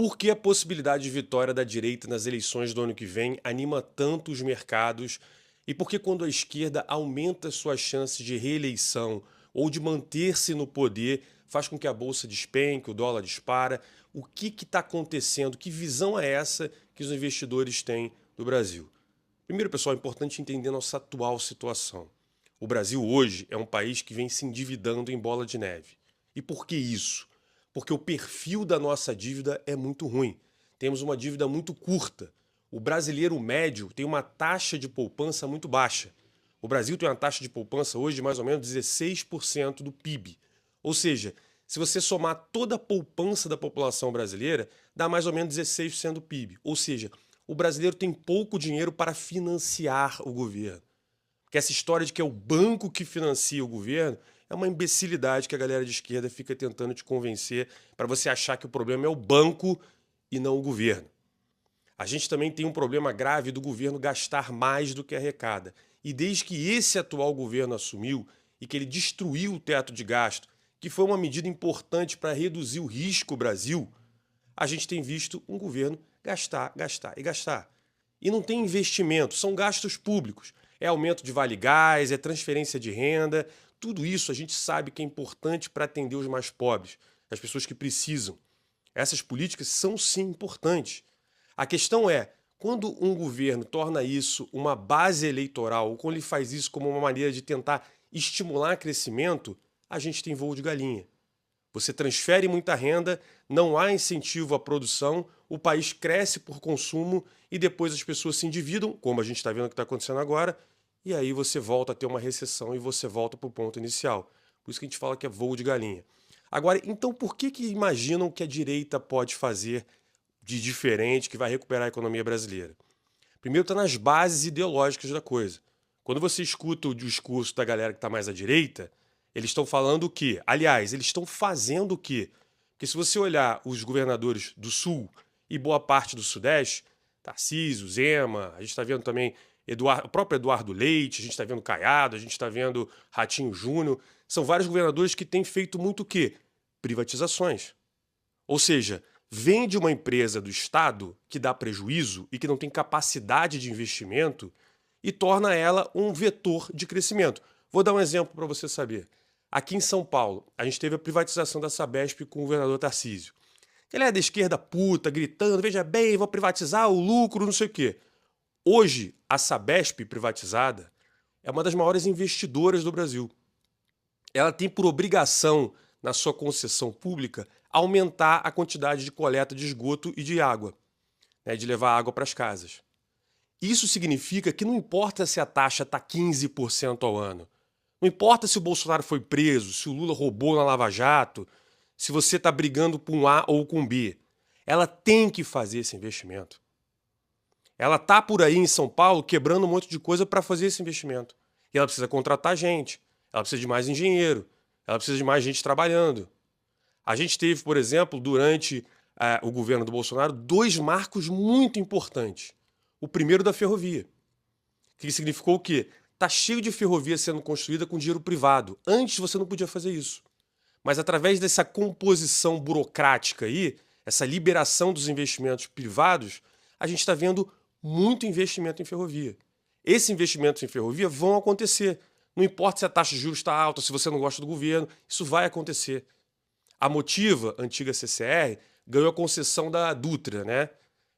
Por que a possibilidade de vitória da direita nas eleições do ano que vem anima tanto os mercados? E por que quando a esquerda aumenta suas chances de reeleição ou de manter-se no poder, faz com que a bolsa despenque, o dólar dispara? O que está acontecendo? Que visão é essa que os investidores têm do Brasil? Primeiro, pessoal, é importante entender nossa atual situação. O Brasil hoje é um país que vem se endividando em bola de neve. E por que isso? Porque o perfil da nossa dívida é muito ruim. Temos uma dívida muito curta. O brasileiro médio tem uma taxa de poupança muito baixa. O Brasil tem uma taxa de poupança hoje de mais ou menos 16% do PIB. Ou seja, se você somar toda a poupança da população brasileira, dá mais ou menos 16% do PIB. Ou seja, o brasileiro tem pouco dinheiro para financiar o governo. Porque essa história de que é o banco que financia o governo é uma imbecilidade que a galera de esquerda fica tentando te convencer para você achar que o problema é o banco e não o governo. A gente também tem um problema grave do governo gastar mais do que arrecada. E desde que esse atual governo assumiu e que ele destruiu o teto de gasto, que foi uma medida importante para reduzir o risco Brasil, a gente tem visto um governo gastar, gastar e gastar. E não tem investimento, são gastos públicos. É aumento de vale gás, é transferência de renda, tudo isso a gente sabe que é importante para atender os mais pobres, as pessoas que precisam. Essas políticas são sim importantes. A questão é, quando um governo torna isso uma base eleitoral, ou quando ele faz isso como uma maneira de tentar estimular crescimento, a gente tem voo de galinha. Você transfere muita renda, não há incentivo à produção, o país cresce por consumo e depois as pessoas se endividam, como a gente está vendo que está acontecendo agora, e aí você volta a ter uma recessão e você volta para o ponto inicial. Por isso que a gente fala que é voo de galinha. Agora, então por que imaginam que a direita pode fazer de diferente que vai recuperar a economia brasileira? Primeiro está nas bases ideológicas da coisa. Quando você escuta o discurso da galera que está mais à direita, eles estão falando o quê? Aliás, eles estão fazendo o quê? Porque se você olhar os governadores do Sul e boa parte do Sudeste, Tarcísio, Zema, a gente está vendo também o próprio Eduardo Leite, a gente está vendo Caiado, a gente está vendo Ratinho Júnior, são vários governadores que têm feito muito o quê? Privatizações. Ou seja, vende uma empresa do Estado que dá prejuízo e que não tem capacidade de investimento e torna ela um vetor de crescimento. Vou dar um exemplo para você saber. Aqui em São Paulo, a gente teve a privatização da Sabesp com o governador Tarcísio. Ele é da esquerda puta, gritando, veja bem, vou privatizar o lucro, não sei o quê. Hoje, a Sabesp privatizada é uma das maiores investidoras do Brasil. Ela tem por obrigação, na sua concessão pública, aumentar a quantidade de coleta de esgoto e de água, né, de levar água para as casas. Isso significa que não importa se a taxa está 15% ao ano, não importa se o Bolsonaro foi preso, se o Lula roubou na Lava Jato, se você está brigando com um A ou com B, ela tem que fazer esse investimento. Ela está por aí em São Paulo quebrando um monte de coisa para fazer esse investimento. E ela precisa contratar gente, ela precisa de mais engenheiro, ela precisa de mais gente trabalhando. A gente teve, por exemplo, durante o governo do Bolsonaro, dois marcos muito importantes. O primeiro da ferrovia, que significou o quê? Está cheio de ferrovia sendo construída com dinheiro privado. Antes você não podia fazer isso. Mas através dessa composição burocrática aí, essa liberação dos investimentos privados, a gente está vendo muito investimento em ferrovia. Esses investimentos em ferrovia vão acontecer. Não importa se a taxa de juros está alta, se você não gosta do governo, isso vai acontecer. A Motiva, antiga CCR, ganhou a concessão da Dutra, né?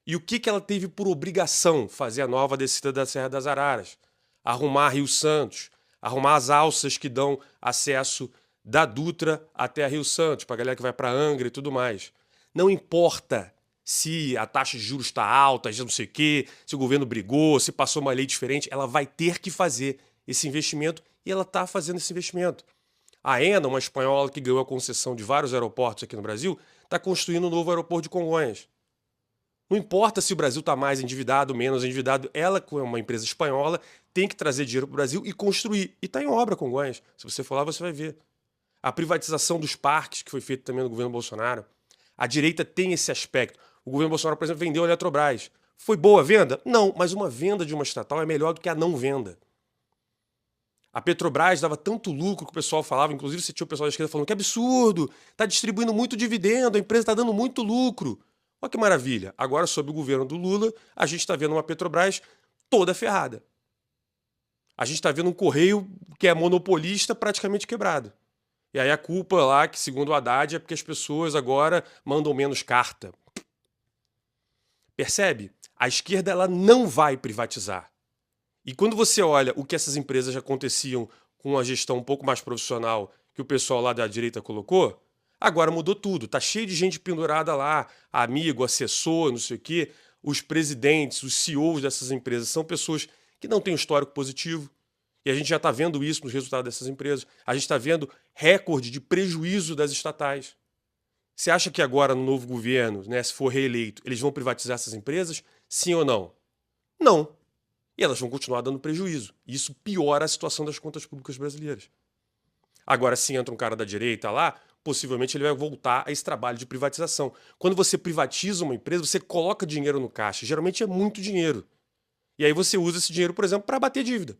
E o que ela teve por obrigação? Fazer a nova descida da Serra das Araras, arrumar Rio Santos, arrumar as alças que dão acesso da Dutra até a Rio Santos, para a galera que vai para Angra e tudo mais. Não importa se a taxa de juros está alta, já não sei o quê, se o governo brigou, se passou uma lei diferente, ela vai ter que fazer esse investimento e ela está fazendo esse investimento. A Aena, uma espanhola que ganhou a concessão de vários aeroportos aqui no Brasil, está construindo um novo aeroporto de Congonhas. Não importa se o Brasil está mais endividado, menos endividado, ela, como é uma empresa espanhola, tem que trazer dinheiro para o Brasil e construir. E está em obra, Congonhas. Se você for lá, você vai ver. A privatização dos parques, que foi feita também no governo Bolsonaro. A direita tem esse aspecto. O governo Bolsonaro, por exemplo, vendeu a Eletrobras. Foi boa a venda? Não, mas uma venda de uma estatal é melhor do que a não venda. A Petrobras dava tanto lucro que o pessoal falava, inclusive você tinha o pessoal da esquerda falando que absurdo, está distribuindo muito dividendo, a empresa está dando muito lucro. Olha que maravilha. Agora, sob o governo do Lula, a gente está vendo uma Petrobras toda ferrada. A gente está vendo um Correio que é monopolista praticamente quebrado. E aí a culpa lá, que segundo o Haddad, é porque as pessoas agora mandam menos carta. Percebe? A esquerda ela não vai privatizar. E quando você olha o que essas empresas já aconteciam com uma gestão um pouco mais profissional que o pessoal lá da direita colocou, agora mudou tudo. Tá cheio de gente pendurada lá, amigo, assessor, não sei o quê. Os presidentes, os CEOs dessas empresas são pessoas que não têm um histórico positivo. E a gente já está vendo isso nos resultados dessas empresas. A gente está vendo recorde de prejuízo das estatais. Você acha que agora, no novo governo, né, se for reeleito, eles vão privatizar essas empresas? Sim ou não? Não. E elas vão continuar dando prejuízo. E isso piora a situação das contas públicas brasileiras. Agora, se entra um cara da direita lá, possivelmente ele vai voltar a esse trabalho de privatização. Quando você privatiza uma empresa, você coloca dinheiro no caixa. Geralmente é muito dinheiro. E aí você usa esse dinheiro, por exemplo, para abater dívida.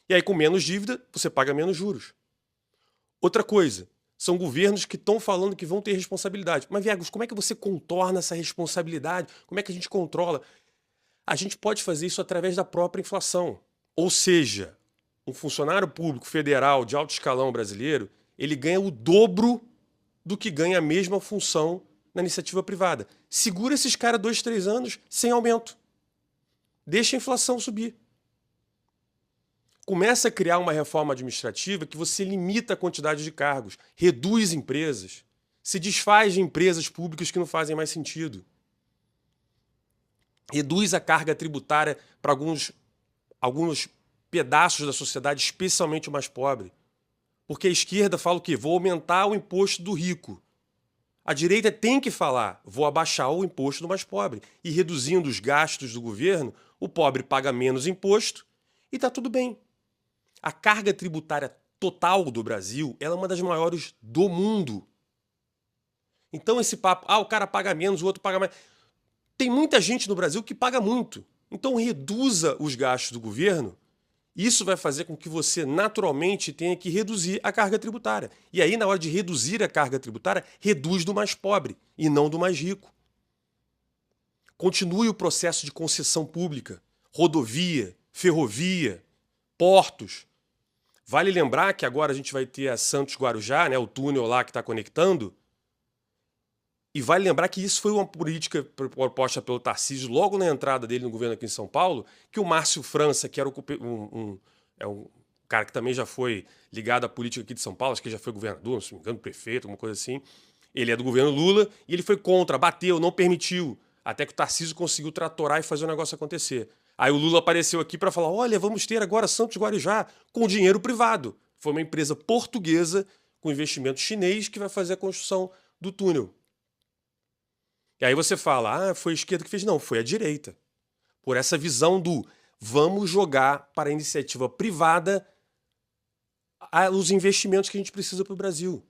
E aí, com menos dívida, você paga menos juros. Outra coisa, são governos que estão falando que vão ter responsabilidade. Mas, Viegas, como é que você contorna essa responsabilidade? Como é que a gente controla? A gente pode fazer isso através da própria inflação. Ou seja, um funcionário público federal de alto escalão brasileiro, ele ganha o dobro do que ganha a mesma função na iniciativa privada. Segura esses caras 2, 3 anos sem aumento. Deixa a inflação subir. Começa a criar uma reforma administrativa que você limita a quantidade de cargos, reduz empresas, se desfaz de empresas públicas que não fazem mais sentido. Reduz a carga tributária para alguns pedaços da sociedade, especialmente o mais pobre. Porque a esquerda fala o quê? Vou aumentar o imposto do rico. A direita tem que falar, vou abaixar o imposto do mais pobre. E reduzindo os gastos do governo, o pobre paga menos imposto e está tudo bem. A carga tributária total do Brasil ela é uma das maiores do mundo. Então esse papo, o cara paga menos, o outro paga mais. Tem muita gente no Brasil que paga muito. Então reduza os gastos do governo. Isso vai fazer com que você naturalmente tenha que reduzir a carga tributária. E aí, na hora de reduzir a carga tributária, reduz do mais pobre e não do mais rico. Continue o processo de concessão pública, rodovia, ferrovia, portos. Vale lembrar que agora a gente vai ter a Santos-Guarujá, né, o túnel lá que está conectando. E vale lembrar que isso foi uma política proposta pelo Tarcísio logo na entrada dele no governo aqui em São Paulo, que o Márcio França, que era um cara que também já foi ligado à política aqui de São Paulo, acho que já foi governador, se não me engano, prefeito, alguma coisa assim. Ele é do governo Lula e ele foi contra, bateu, não permitiu, até que o Tarcísio conseguiu tratorar e fazer o negócio acontecer. Aí o Lula apareceu aqui para falar, olha, vamos ter agora Santos Guarujá com dinheiro privado. Foi uma empresa portuguesa com investimento chinês que vai fazer a construção do túnel. E aí você fala, foi a esquerda que fez. Não, foi a direita. Por essa visão do vamos jogar para a iniciativa privada os investimentos que a gente precisa para o Brasil.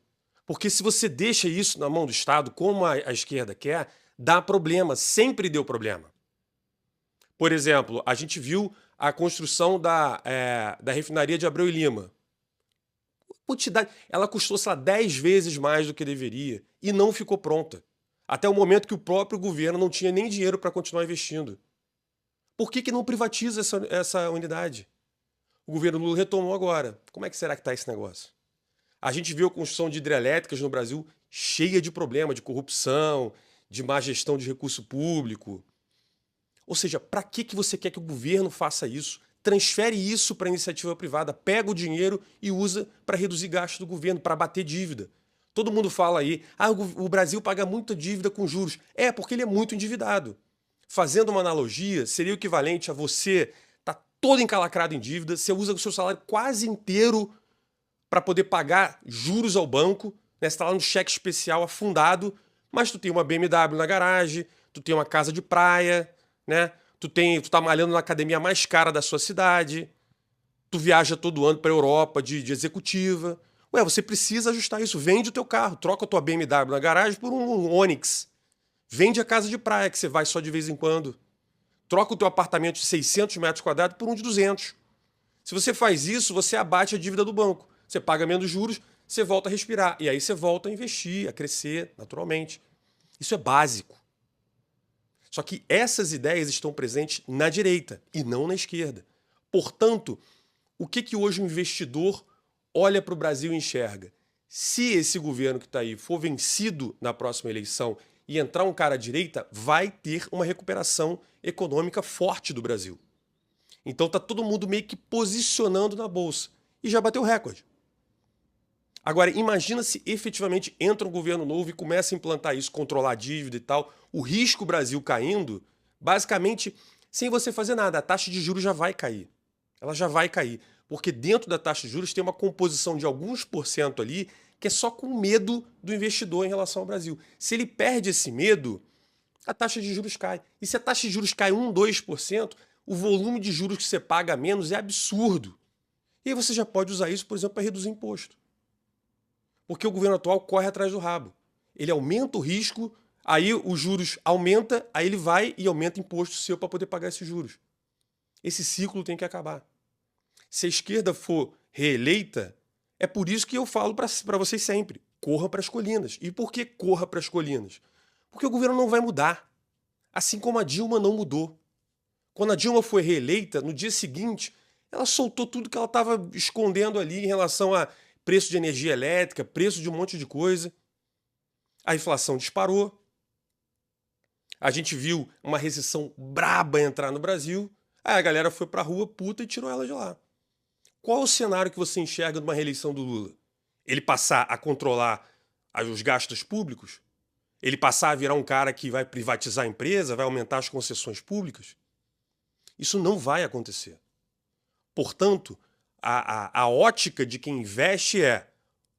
Porque se você deixa isso na mão do Estado, como a esquerda quer, dá problema, sempre deu problema. Por exemplo, a gente viu a construção da refinaria de Abreu e Lima. Ela custou, sei lá, 10 vezes mais do que deveria e não ficou pronta. Até o momento que o próprio governo não tinha nem dinheiro para continuar investindo. Por que não privatiza essa unidade? O governo Lula retomou agora. Como é que será que está esse negócio? A gente viu a construção de hidrelétricas no Brasil cheia de problema, de corrupção, de má gestão de recurso público. Ou seja, para que você quer que o governo faça isso? Transfere isso para a iniciativa privada, pega o dinheiro e usa para reduzir gastos do governo, para abater dívida. Todo mundo fala aí, o Brasil paga muita dívida com juros. É, porque ele é muito endividado. Fazendo uma analogia, seria o equivalente a você estar todo encalacrado em dívida, você usa o seu salário quase inteiro para poder pagar juros ao banco, né? Você está lá no cheque especial afundado, mas tu tem uma BMW na garagem, tu tem uma casa de praia, né? Tu tá malhando na academia mais cara da sua cidade, tu viaja todo ano para a Europa de executiva. Ué, você precisa ajustar isso. Vende o teu carro, troca a tua BMW na garagem por um Onix. Vende a casa de praia, que você vai só de vez em quando. Troca o teu apartamento de 600 metros quadrados por um de 200. Se você faz isso, você abate a dívida do banco. Você paga menos juros, você volta a respirar. E aí você volta a investir, a crescer naturalmente. Isso é básico. Só que essas ideias estão presentes na direita e não na esquerda. Portanto, o que hoje o investidor olha para o Brasil e enxerga? Se esse governo que está aí for vencido na próxima eleição e entrar um cara à direita, vai ter uma recuperação econômica forte do Brasil. Então está todo mundo meio que posicionando na Bolsa. E já bateu recorde. Agora, imagina se efetivamente entra um governo novo e começa a implantar isso, controlar a dívida e tal, o risco Brasil caindo, basicamente, sem você fazer nada, a taxa de juros já vai cair. Ela já vai cair. Porque dentro da taxa de juros tem uma composição de alguns % ali que é só com medo do investidor em relação ao Brasil. Se ele perde esse medo, a taxa de juros cai. E se a taxa de juros cai 1, 2%, o volume de juros que você paga a menos é absurdo. E aí você já pode usar isso, por exemplo, para reduzir imposto. Porque o governo atual corre atrás do rabo. Ele aumenta o risco, aí os juros aumenta, aí ele vai e aumenta imposto seu para poder pagar esses juros. Esse ciclo tem que acabar. Se a esquerda for reeleita, é por isso que eu falo para vocês sempre, corra para as colinas. E por que corra para as colinas? Porque o governo não vai mudar. Assim como a Dilma não mudou. Quando a Dilma foi reeleita, no dia seguinte, ela soltou tudo que ela estava escondendo ali em relação a preço de energia elétrica, preço de um monte de coisa. A inflação disparou. A gente viu uma recessão braba entrar no Brasil. Aí a galera foi pra rua puta e tirou ela de lá. Qual o cenário que você enxerga de uma reeleição do Lula? Ele passar a controlar os gastos públicos? Ele passar a virar um cara que vai privatizar a empresa, vai aumentar as concessões públicas? Isso não vai acontecer. Portanto, a ótica de quem investe é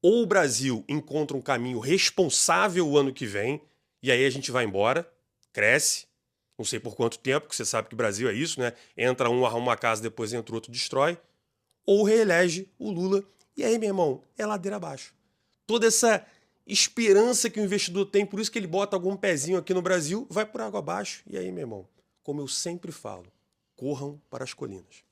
ou o Brasil encontra um caminho responsável o ano que vem, e aí a gente vai embora, cresce, não sei por quanto tempo, porque você sabe que o Brasil é isso, né? Entra um, arruma uma casa, depois entra outro, destrói, ou reelege o Lula, e aí, meu irmão, é ladeira abaixo. Toda essa esperança que o investidor tem, por isso que ele bota algum pezinho aqui no Brasil, vai por água abaixo, e aí, meu irmão, como eu sempre falo, corram para as colinas.